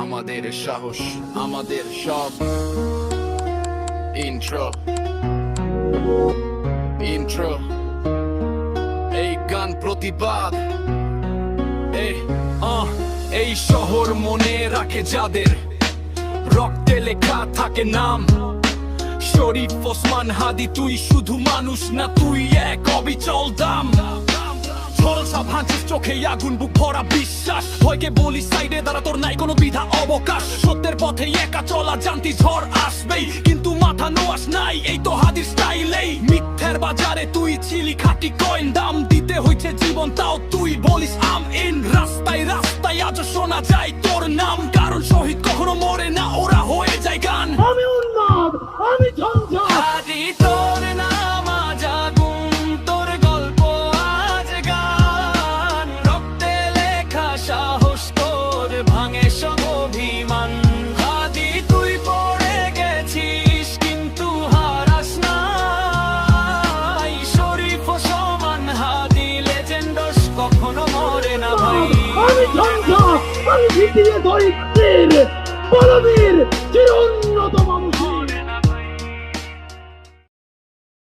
আমাদের সাহস, আমাদের সব। ইন্ট্রো ইন্ট্রো এই গান প্রতিবাদ। এই শহর মনে রাখে যাদের রক্তে লেখা থাকে নাম। শরীফ ওসমান হাদি, তুই শুধু মানুষ না, তুই এক অবিচল দাম। ঝলসা ভাঙছিস চোখে আগুন, বুক ভরা বিশ্বাস। ভয়কে বলি সাইডে দাঁড়া, তোর নাই কোনো বিধা অবকাশ। সত্যের পথে একা চলা জানতি ঝড় আসবেই, কিন্তু মাথা নোয়াস নাই, এই তো হাদির স্টাইলেই। মিথ্যের বাজারে তুই ছিলি খাঁটি কয়েন, দাম দিতে হইছে জীবন, তাও তুই বলিস আম ইন। রাস্তায় রাস্তায় আজও শোনা যায় তোর নাম, কারণ শহীদ কখনো মরে না, ওরা হয়ে যায় গান। আমি উন্মাদ, আমি ঝঞ্ঝা। হাদি তোর নাম আজ আগুন, তোর গল্প আজ গান। রক্তে লেখা সাহস তোর ভাঙে সব অভিমান। হাদি তুই পড়ে গেছিস কিন্তু হারাস নাই। শরীফ ওসমান হাদি লেজেন্ডস কখনো মরে না ভাই। আমি ঝঞ্ঝা, আমি ভিটিয়ে ধরি তীর, বলবীর চির উন্নত মানুষের।